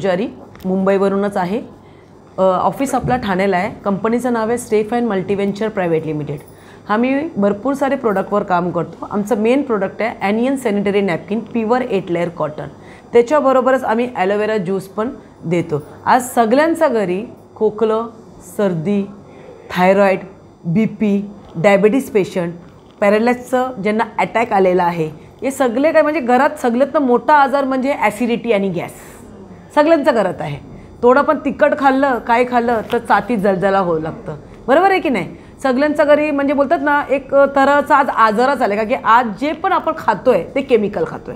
पुजारी मुंबईवरूनच आहे। ऑफिस आपला ठाण्याला आहे। कंपनीचं नाव आहे स्टेफ अँड मल्टीव्हेंचर प्रायव्हेट लिमिटेड। आम्ही भरपूर सारे प्रोडक्टवर काम करतो। आमचं मेन प्रोडक्ट आहे onion sanitary napkin pure 8 layer cotton. त्याच्याबरोबरच आम्ही ॲलोवेरा ज्यूस पण देतो। आज सगळ्यांच्या घरी खोकलं, सर्दी, थायरॉइड, BP, डायबिटीज पेशंट, पॅरालाइसिसचं ज्यांना अटॅक आलेला आहे, हे सगळे काय म्हणजे घरात सगळ्यात मोठा आजार म्हणजे ॲसिडिटी आणि गॅस सगळ्यांच्या घरात आहे। थोडं पण तिखट खाल्लं, काय खाल्लं तर छातीत जळजळ होऊ लागतं, बरोबर आहे की नाही? सगळ्यांच्या घरी म्हणजे बोलतात ना एक तऱ्हाचा आज आजारच आला का की आज जे पण आपण खातोय ते केमिकल खातोय,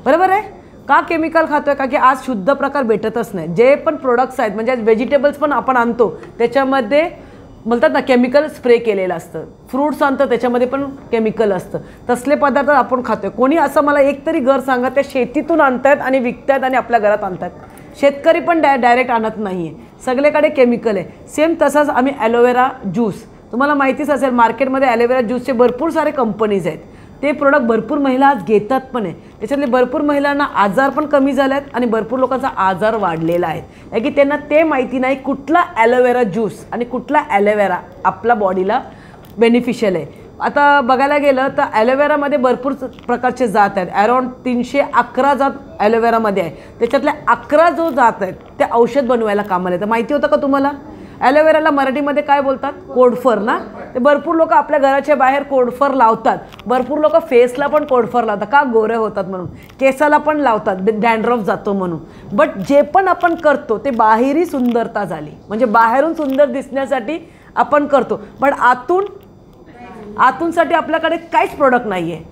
बरोबर आहे? का केमिकल खातोय? का की आज शुद्ध प्रकार भेटतच नाही। जे पण प्रोडक्ट्स आहेत म्हणजे व्हेजिटेबल्स पण आपण आणतो त्याच्यामध्ये बोलतात ना केमिकल स्प्रे केलेलं असतं। फ्रूट्स आणतो त्याच्यामध्ये पण केमिकल असतं। तसले पदार्थ आपण खातोय। कोणी असं मला एक तरी घर सांगा त्या शेतीतून आणतात आणि विकतात आणि आपल्या घरात आणतात? शेतकरी पण डायरेक्ट आणत नाही आहे, सगळीकडे केमिकल आहे। सेम तसंच आम्ही ॲलोवेरा ज्यूस, तुम्हाला माहितीच असेल मार्केटमध्ये ॲलोवेरा ज्यूसचे भरपूर सारे कंपनीज आहेत। ते प्रोडक्ट भरपूर महिला आज घेतात पण आहे। त्याच्यातले भरपूर महिलांना आजार पण कमी झाले आहेत आणि भरपूर लोकांचा आजार वाढलेला आहे, कारण की त्यांना ते माहिती नाही कुठला ॲलोवेरा ज्यूस आणि कुठला ॲलोवेरा आपल्या बॉडीला बेनिफिशियल आहे। आता बघायला गेलं तर ॲलोवेरामध्ये भरपूर प्रकारचे जात आहेत। अराउंड 311 जात ॲलोवेरामध्ये आहे। त्याच्यातल्या 11 जो जात आहेत ते औषध बनवायला कामाला येतं। माहिती होतं का तुम्हाला? ॲलोवेराला मराठीमध्ये काय बोलतात? कोडफर ना। ते भरपूर लोक आपल्या घराच्या बाहेर कोडफर लावतात। भरपूर लोक फेसला पण कोडफर लावतात, का गोरे होतात म्हणून, केसाला पण लावतात डॅन्ड्रफ जातो म्हणून। बट जे पण आपण करतो ते बाहेरी सुंदरता झाली म्हणजे बाहेरून सुंदर दिसण्यासाठी आपण करतो, पण आतूनसाठी आपल्याकडे काहीच प्रोडक्ट नाही आहे,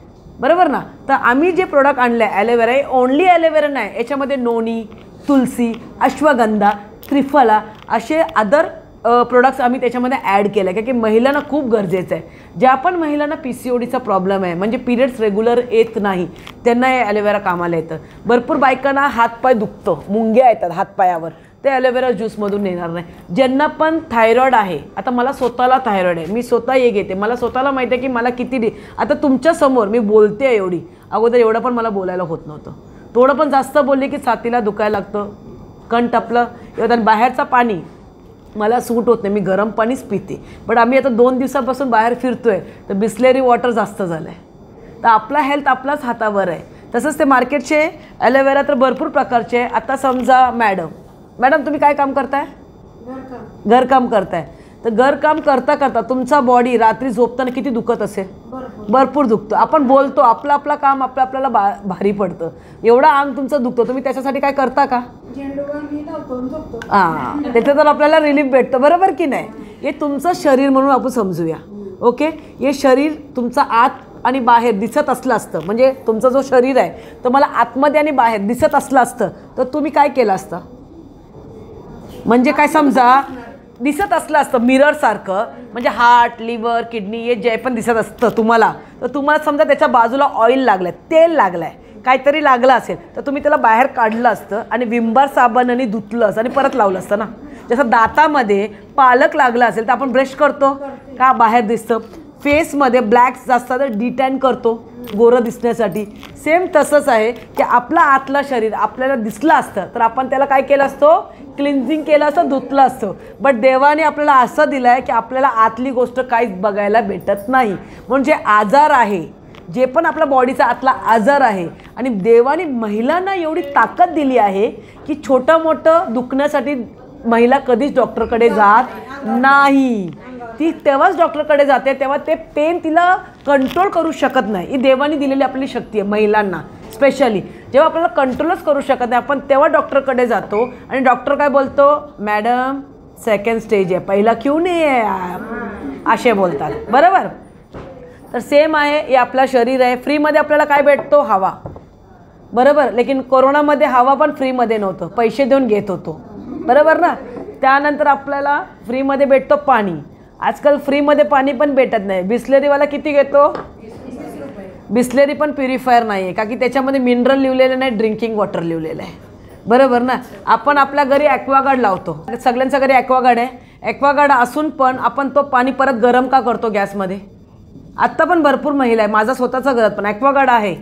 बरोबर ना? तर आम्ही जे प्रोडक्ट आणले ॲलोवेरा हे ओनली ॲलोवेरा नाही, याच्यामध्ये नोनी, तुलसी, अश्वगंधा, त्रिफला असे अदर प्रोडक्ट्स आम्ही त्याच्यामध्ये ॲड केले आहे, कारण की महिलांना खूप गरजेचं आहे। ज्या पण महिलांना PCODचा प्रॉब्लेम आहे म्हणजे पिरियड्स रेग्युलर येत नाही त्यांना हे ॲलोवेरा कामाला येतं। भरपूर बायकांना हातपाय दुखतं, मुंग्या येतात हातपायावर, ते ॲलोवेरा ज्यूसमधून येणार नाही। ज्यांना पण थायरॉइड आहे, आता मला स्वतःला थायरॉइड आहे, मी स्वतः हे घेते, मला स्वतःला माहिती आहे की मला किती आता तुमच्यासमोर मी बोलते एवढी, अगोदर एवढं पण मला बोलायला होत नव्हतं। थोडं पण जास्त बोलले की छातीला दुखायला लागतं, कंठ आपलं एवढं, बाहेरचं पाणी मला सूट होत नाही, मी गरम पाणीच पिते। बट आम्ही आता 2 दिवसापासून बाहेर फिरतोय तर बिस्लेरी वॉटर जास्त झालं आहे। तर आपला हेल्थ आपल्याच हातावर आहे। तसंच ते मार्केटचे ॲलोवेरा तर भरपूर प्रकारचे आहे। आता समजा मॅडम तुम्ही काय काम करताय? घरकाम करताय। तर घरकाम करता करता तुमचा बॉडी रात्री झोपताना किती दुखत असेल? भरपूर दुखतं। आपण बोलतो आपलं काम आपल्याला भारी पडतं, एवढा अंग तुमचं दुखतं, तुम्ही त्याच्यासाठी काय करता का? हां, त्याचं तर आपल्याला रिलीफ भेटतं, बरोबर की नाही? हे तुमचं शरीर म्हणून आपण समजूया, ओके? हे शरीर तुमचं आत आणि बाहेर दिसत असलं असतं, म्हणजे तुमचं जो शरीर आहे तर मला आतमध्ये आणि बाहेर दिसत असलं असतं तर तुम्ही काय केलं असतं? म्हणजे काय समजा दिसत असलं असतं मिररसारखं, म्हणजे हार्ट, लिव्हर, किडनी हे जे पण दिसत असतं तुम्हाला, तर तुम्हाला समजा त्याच्या बाजूला ऑइल लागलं आहे, तेल लागलं आहे, काहीतरी लागलं असेल तर तुम्ही त्याला बाहेर काढलं असतं आणि विंबार साबणाने धुतलं असतं आणि परत लावलं असतं ना। जसं दातामध्ये पालक लागला असेल तर आपण ब्रश करतो का बाहेर दिसतं? फेसमध्ये ब्लॅक्स जास्त तर डिटॅन करतो गोरं दिसण्यासाठी। सेम तसंच आहे की आपलं आतलं शरीर आपल्याला दिसलं असतं तर आपण त्याला काय केलं असतं? क्लिन्झिंग केलं असतं, धुतलं असतं। बट देवाने आपल्याला असं दिलं आहे की आपल्याला आतली गोष्ट काहीच बघायला भेटत नाही। म्हणजे आजार आहे, जे पण आपल्या बॉडीचा आतला आजार आहे, आणि देवाने महिलांना एवढी ताकद दिली आहे की छोटं मोठं दुखण्यासाठी महिला कधीच डॉक्टरकडे जात नाही। ती तेव्हाच डॉक्टरकडे जाते तेव्हा ते पेन तिला कंट्रोल करू शकत नाही। ही देवाने दिलेली आपली शक्ती आहे महिलांना, स्पेशली जेव्हा आपल्याला कंट्रोलच करू शकत नाही आपण तेव्हा डॉक्टरकडे जातो आणि डॉक्टर काय बोलतो? मॅडम सेकंड स्टेज आहे, पहिला क्यों नाही आहे असे बोलतात, बरोबर? तर सेम आहे, हे आपलं शरीर आहे। फ्रीमध्ये आपल्याला काय भेटतो? हवा, बरोबर? लेकिन कोरोनामध्ये हवा पण फ्रीमध्ये नव्हतं, पैसे देऊन घेत होतो, बरोबर ना? त्यानंतर आपल्याला फ्रीमध्ये भेटतो पाणी। आजकाल फ्रीमध्ये पाणी पण भेटत नाही। बिस्लेरीवाला किती घेतो? बिस्लेरी पण प्युरिफायर नाही आहे, का की त्याच्यामध्ये मिनरल लिहिलेलं नाही, ड्रिंकिंग वॉटर लिहिलेलं आहे, बरोबर ना? आपण आपल्या घरी ॲक्वागार्ड लावतो, सगळ्यांच्या घरी ॲक्वागार्ड आहे। ॲक्वागार्ड असून पण आपण तो पाणी परत गरम का करतो गॅसमध्ये? आत्ता पण भरपूर महिला आहे, माझा स्वतःचा घरात पण ॲक्वागार्ड आहे,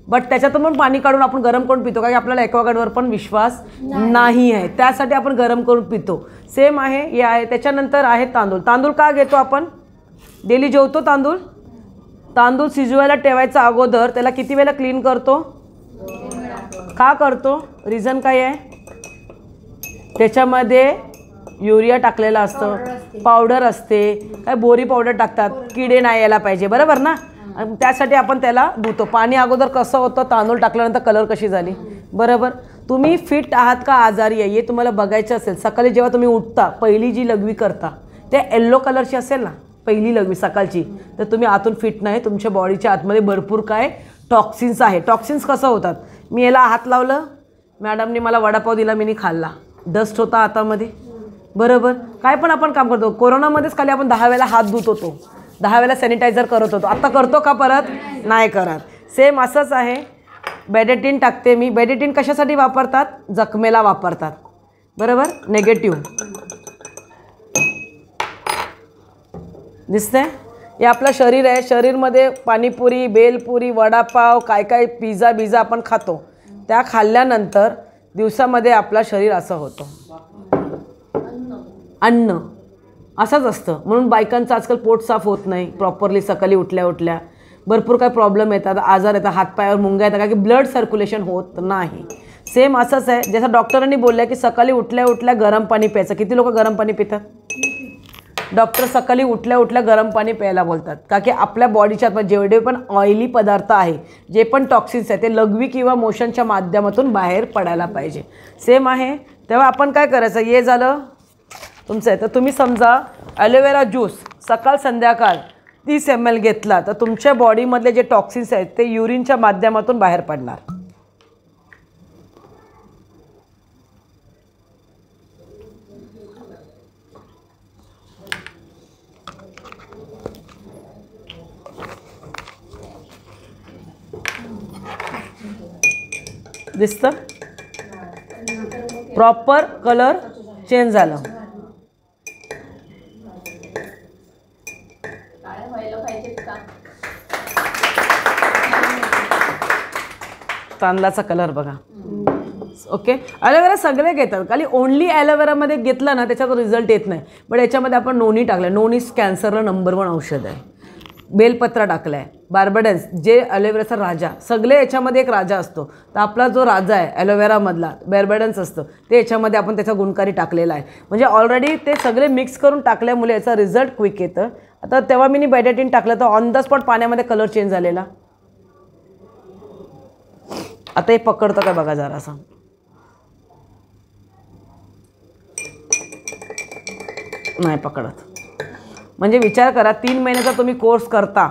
बट त्याच्यातून पण पाणी काढून आपण गरम करून पितो, कारण आपल्याला ॲक्वागार्डवर पण विश्वास नाही आहे, त्यासाठी आपण गरम करून पितो. सेम आहे हे आहे. त्याच्यानंतर आहे तांदूळ. तांदूळ का घेतो आपण? डेली जेवतो तांदूळ. तांदूळ शिजवायला ठेवायचा अगोदर त्याला किती वेळा क्लीन करतो? का करतो? रिझन काय आहे? त्याच्यामध्ये युरिया टाकलेला असतं, पावडर असते, काय बोरी पावडर टाकतात, किडे नाही यायला पाहिजे, बरोबर ना. त्यासाठी आपण त्याला धुतो. पाणी अगोदर कसं होतं, तांदूळ टाकल्यानंतर कलर कशी झाली, बरोबर. तुम्ही फिट आहात का आजारी आहे हे तुम्हाला बघायचं असेल, सकाळी जेव्हा तुम्ही उठता पहिली जी लघवी करता ते येल्लो कलरची असेल ना, पहिली लघवी सकाळची, तर तुम्ही आतून फिट नाही. तुमच्या बॉडीच्या आतमध्ये भरपूर काय टॉक्सिन्स आहे. टॉक्सिन्स कसं होतात? मी याला हात लावलं, मॅडमने मला वडापाव दिला, मी खाल्ला, डस्ट होता हातामध्ये, बरोबर. काय पण आपण काम करतो. कोरोनामध्येच खाली आपण 10 वेळा हात धुत होतो, 10 वेळा सॅनिटायझर करत होतो. आता करतो का परत? नाही करत. सेम असंच आहे. बेडेटिन टाकते मी. बेडेटिन कशासाठी वापरतात? जखमेला वापरतात, बरोबर. नेगेटिव्ह दिसतंय. हे आपलं शरीर आहे. शरीरमध्ये पाणीपुरी, बेलपुरी, वडापाव, काय काय पिझ्झा बिझा आपण खातो, त्या खाल्ल्यानंतर दिवसामध्ये आपलं शरीर असं होतं. अन्न असंच असतं. म्हणून बायकांचं आजकाल पोट साफ होत नाही प्रॉपरली. सकाळी उठल्या उठल्या भरपूर काय प्रॉब्लेम येतात, आजार येतात, हातपायावर मुंग्या येतात, कारण की ब्लड सर्क्युलेशन होत नाही. सेम असंच आहे. जसं डॉक्टरांनी बोललं की सकाळी उठल्या उठल्या गरम पाणी प्यायचं. किती लोक गरम पाणी पितात? डॉक्टर सकाळी उठल्या उठल्या गरम पाणी प्यायला बोलतात, का की आपल्या बॉडीच्या आत जेवढे पण ऑइली पदार्थ आहे, जे पण टॉक्सिन्स आहे, ते लघवी किंवा मोशनच्या माध्यमातून बाहेर पडायला पाहिजे. सेम आहे. तेव्हा आपण काय करायचं? हे झालं तुमचं आहे. तर तुम्ही समजा ॲलोवेरा ज्यूस सकाळ संध्याकाळ 30 ml घेतला, तर तुमच्या बॉडीमधले जे टॉक्सिन्स आहेत ते युरिनच्या माध्यमातून बाहेर पडणार. दिसतं? प्रॉपर कलर चेंज झालं. तांदळाचा कलर बघा. ओके. ॲलोवेरा सगळे घेतात, खाली ओनली ॲलोवेरामध्ये घेतलं ना त्याच्यात रिझल्ट येत नाही. पण याच्यामध्ये आपण नोनी टाकलं. नोनी कॅन्सरला नंबर 1 औषध आहे. बेलपत्रा टाकला आहे. बार्बडन्स जे ॲलोवेराचा राजा, सगळे याच्यामध्ये एक राजा असतो. तर आपला जो राजा आहे ॲलोवेरामधला बार्बडन्स असतं, ते याच्यामध्ये आपण त्याचा गुणकारी टाकलेला आहे. म्हणजे ऑलरेडी ते सगळे मिक्स करून टाकल्यामुळे याचा रिझल्ट क्विक येतं. आता तेव्हा मी बेडेटिन टाकलं तर ऑन द स्पॉट पाण्यामध्ये कलर चेंज झालेला. आता हे पकडतं का बघा जरा असं. नाही पकडत. म्हणजे विचार करा, 3 महिन्याचा तुम्ही कोर्स करता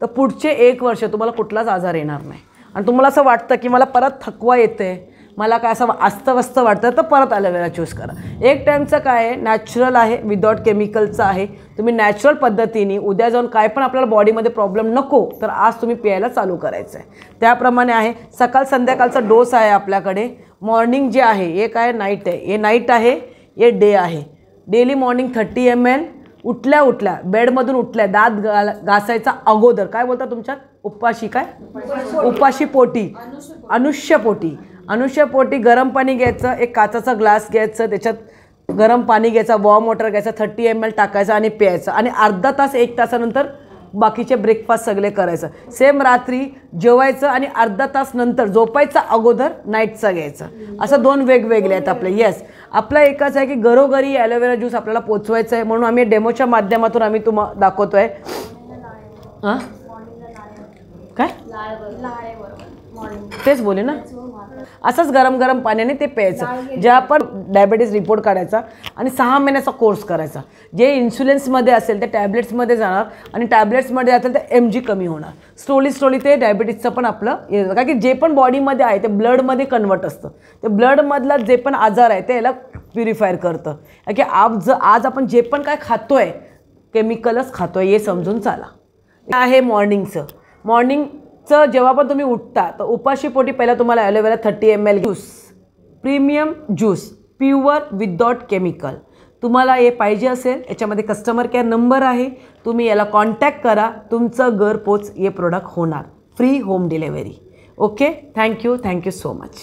तर पुढचे 1 वर्ष तुम्हाला कुठलाच आजार येणार नाही. आणि तुम्हाला असं वाटतं की मला परत थकवा येते, मला काय असं अस्तव्यस्त वाटतं, तर परत ॲलोवेरा चूज करा. एक टाईमचं काय आहे, नॅचरल आहे, विदाउट केमिकलचं आहे. तुम्ही नॅचरल पद्धतीने उद्या जाऊन काय पण आपल्याला बॉडीमध्ये प्रॉब्लेम नको, तर आज तुम्ही प्यायला चालू करायचं आहे. त्याप्रमाणे आहे. सकाळ संध्याकाळचा डोस आहे आपल्याकडे. मॉर्निंग जे आहे हे काय नाईट आहे, हे नाईट आहे, हे डे आहे. Daily morning 30 ml. उठल्या उठल्या बेडमधून उठल्या दात घासायचा अगोदर काय बोलतात तुमच्यात? उपाशी काय? उपाशी पोटी, अनुष्य पोटी गरम पाणी घ्यायचं. एक काचाचा ग्लास घ्यायचं, त्याच्यात गरम पाणी घ्यायचं, वॉर्म वॉटर घ्यायचं, 30 ml टाकायचं आणि प्यायचं. आणि अर्धा तास 1 तासानंतर बाकीचे ब्रेकफास्ट सगळे करायचं. सेम रात्री जेवायचं आणि अर्धा तास नंतर झोपायचं अगोदर नाईटचा घ्यायचं. असं 2 वेगवेगळे आहेत आपले. येस, आपला एकच आहे की घरोघरी ॲलोवेरा ज्यूस आपल्याला पोचवायचं आहे. म्हणून आम्ही डेमोच्या माध्यमातून आम्ही तुम्हाला दाखवतोय. हां काय तेच बोले ना. असंच गरम गरम पाण्याने ते प्यायचं. जे आपण डायबिटीज रिपोर्ट काढायचा आणि 6 महिन्याचा कोर्स करायचा. जे इन्शुलन्समध्ये असेल ते टॅब्लेट्समध्ये जाणार आणि टॅब्लेट्समध्ये असेल तर MG कमी होणार. स्लोली ते डायबिटीजचं पण आपलं येतं. कारण की जे पण बॉडीमध्ये आहे ते ब्लडमध्ये कन्वर्ट असतं. ते ब्लडमधला जे पण आजार आहे ते याला प्युरिफायर करतं. की आज आपण जे पण काय खातोय केमिकलच खातोय हे समजून चाला. आहे मॉर्निंगचं जेव्हा पण तुम्ही उठता तर उपाशी पोटी पहिला तुम्हाला aloe vera 30 ml juice, premium juice, pure without chemical. तुम्हाला हे पाहिजे असेल याच्यामध्ये कस्टमर केअर नंबर आहे, तुम्ही याला कॉन्टॅक्ट करा. तुमचं घरपोच हे प्रोडक्ट होणार. Free home delivery. Okay, thank you so much.